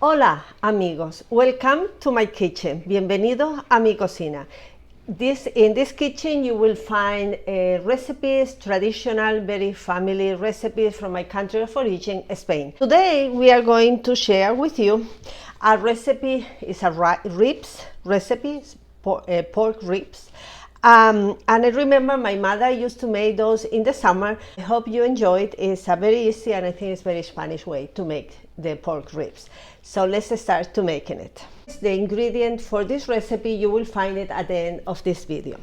Hola amigos, welcome to my kitchen. Bienvenidos a mi cocina. In this kitchen you will find recipes, traditional, very family recipes from my country of origin, Spain. Today we are going to share with you a recipe, it's a ribs recipe, pork ribs. And I remember my mother used to make those in the summer. I hope you enjoy it. It's a very easy and I think it's very Spanish way to make the pork ribs. So let's start to making it. The ingredient for this recipe, you will find it at the end of this video.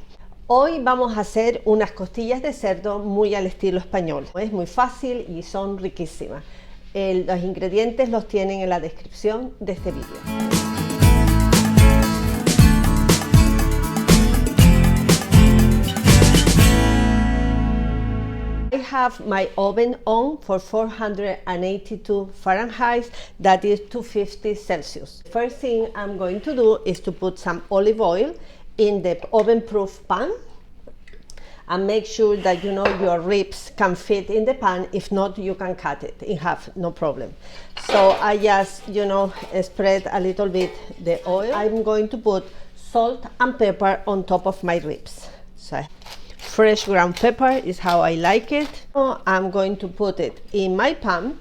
Hoy vamos a hacer unas costillas de cerdo muy al estilo español. Es muy fácil y son riquísimas. Los ingredientes los tienen en la descripción de este video. I have my oven on for 482 Fahrenheit, that is 250 Celsius. First thing I'm going to do is to put some olive oil in the oven-proof pan and make sure that your ribs can fit in the pan. If not, you can cut it in half, no problem. So I just, spread a little bit the oil. I'm going to put salt and pepper on top of my ribs. So fresh ground pepper is how I like it. I'm going to put it in my pan.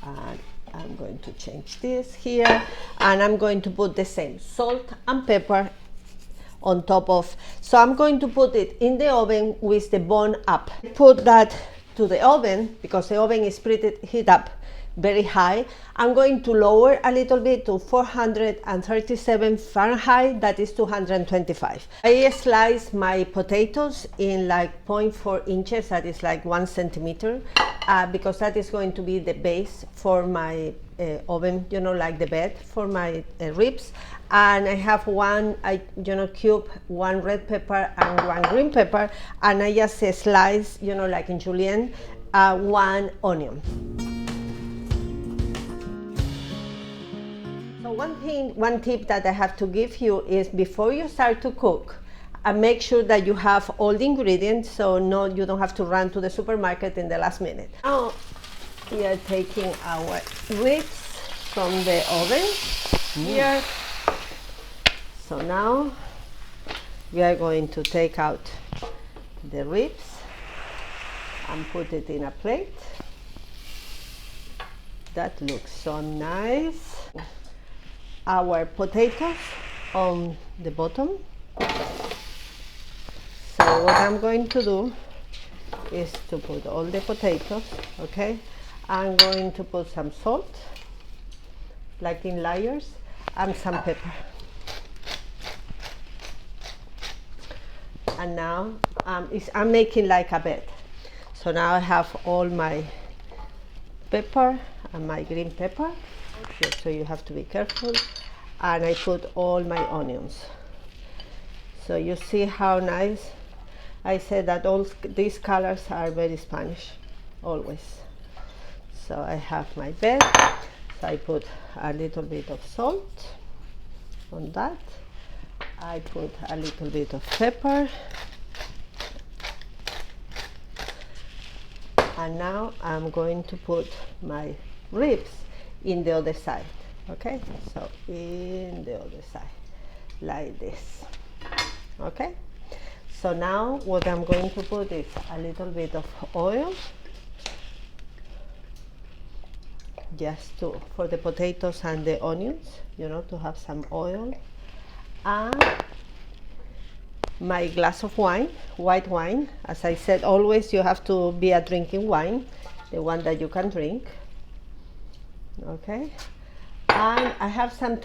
And I'm going to change this here. And I'm going to put the same salt and pepper on top of. So I'm going to put it in the oven with the bone up. Put that to the oven because the oven is pretty heat up very high. I'm going to lower a little bit to 437 Fahrenheit, that is 225. I slice my potatoes in like 0.4 inches, that is like 1 centimeter, because that is going to be the base for my oven, like the bed for my ribs. And I have cube one red pepper and one green pepper, and I just slice, like in Julienne, one onion. So one tip that I have to give you is before you start to cook, make sure that you have all the ingredients, so you don't have to run to the supermarket in the last minute. Now we are taking our ribs from the oven here. So now we are going to take out the ribs and put it in a plate. That looks so nice. Our potatoes on the bottom. So what I'm going to do is to put all the potatoes, okay? I'm going to put some salt, like in layers, and some pepper. And now I'm making like a bed. So now I have all my pepper and my green pepper. So you have to be careful. And I put all my onions. So you see how nice. I said that all these colors are very Spanish, always. So I have my bed. So I put a little bit of salt on that. I put a little bit of pepper. And now I'm going to put my ribs in the other side, okay? So in the other side, like this, okay? So now what I'm going to put is a little bit of oil, just for the potatoes and the onions, to have some oil, and my glass of wine, white wine. As I said, always you have to be drinking wine, the one that you can drink. Okay, and I have some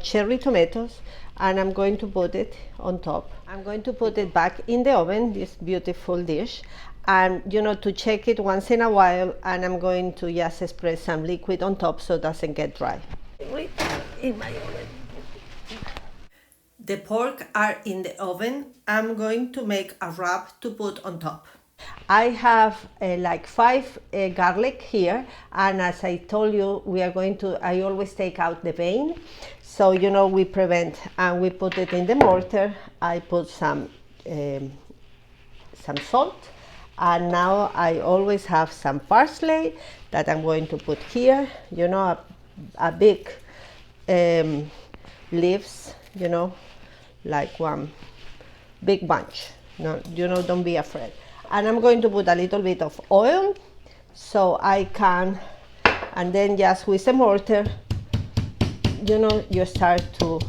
cherry tomatoes, and I'm going to put it on top. I'm going to put it back in the oven, this beautiful dish, and to check it once in a while, and I'm going to just spread some liquid on top so it doesn't get dry. In my oven. The pork are in the oven. I'm going to make a wrap to put on top. I have like 5 garlic here, and as I told you, I always take out the vein, so we prevent, and we put it in the mortar. I put some salt, And now I always have some parsley that I'm going to put here, you know, a big leaves, you know, like one big bunch. No, you know, don't be afraid. And I'm going to put a little bit of oil so I can, and then just with a mortar, you know, you start to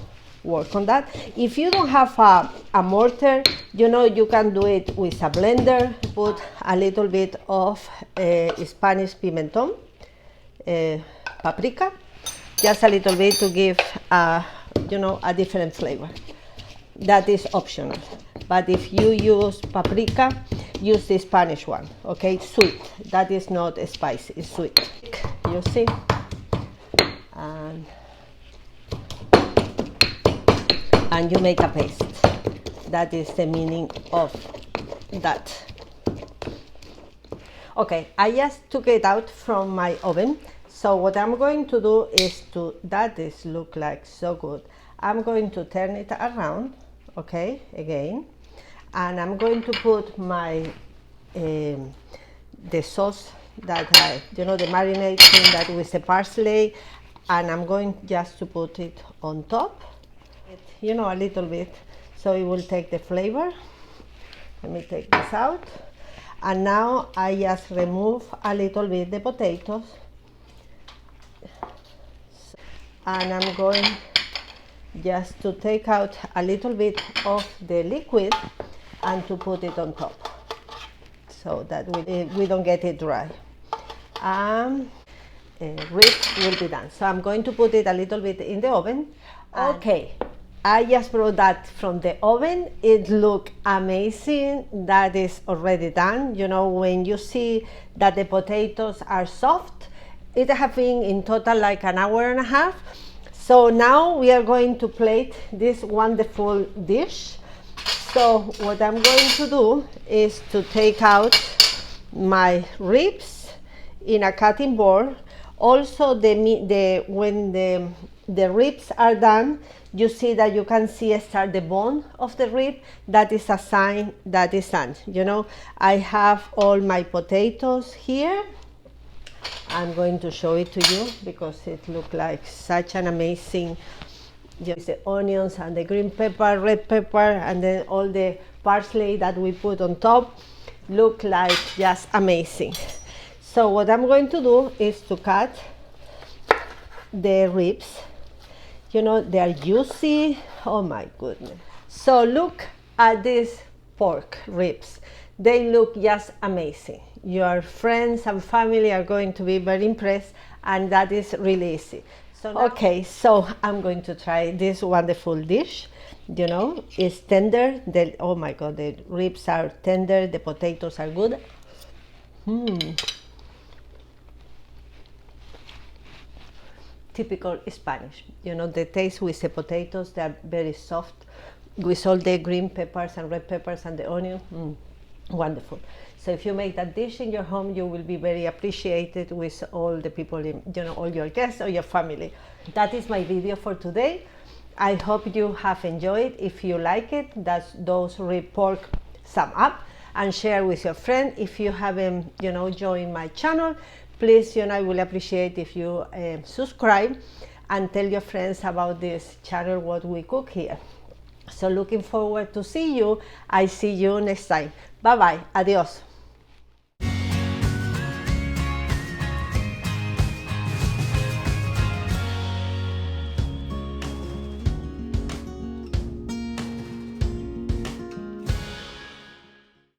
work on that. If you don't have a mortar, you know, you can do it with a blender. Put a little bit of Spanish pimentón, paprika, just a little bit to give, you know, a different flavor. That is optional. But if you use paprika, use the Spanish one, okay? Sweet. That is not spicy, it's sweet. You see? And you make a paste. That is the meaning of that. Okay, I just took it out from my oven. So what I'm going to do is that is look like so good. I'm going to turn it around, okay, again. And I'm going to put my, the sauce that I, you know, the marination that with the parsley, and I'm going just to put it on top, you know, a little bit, so it will take the flavor. Let me take this out. And now I just remove a little bit the potatoes. And I'm going just to take out a little bit of the liquid and to put it on top, so that we don't get it dry. Ribs will be done. So I'm going to put it a little bit in the oven. Okay, I just brought that from the oven. It looked amazing. That is already done. You know, when you see that the potatoes are soft, it has been in total like an hour and a half. So now we are going to plate this wonderful dish. So what I'm going to do is to take out my ribs in a cutting board. Also, when the ribs are done, you see that you can start the bone of the rib. That is a sign that is done. You know, I have all my potatoes here. I'm going to show it to you because it looks like such an amazing. Just the onions and the green pepper, red pepper, and then all the parsley that we put on top look like just amazing. So what I'm going to do is to cut the ribs. You know, they are juicy. Oh my goodness. So look at these pork ribs. They look just amazing. Your friends and family are going to be very impressed, and that is really easy. Okay, so I'm going to try this wonderful dish. You know, it's tender. Oh my God, the ribs are tender. The potatoes are good. Typical Spanish. You know, the taste with the potatoes, they are very soft. With all the green peppers and red peppers and the onion. Wonderful. So if you make that dish in your home, you will be very appreciated with all the people, you know, all your guests or your family. That is my video for today. I hope you have enjoyed. If you like it, those rib pork, thumb up and share with your friend. If you haven't, you know, joined my channel, please, you know, I will appreciate if you subscribe and tell your friends about this channel, what we cook here. So looking forward to see you. I see you next time. Bye bye. Adios.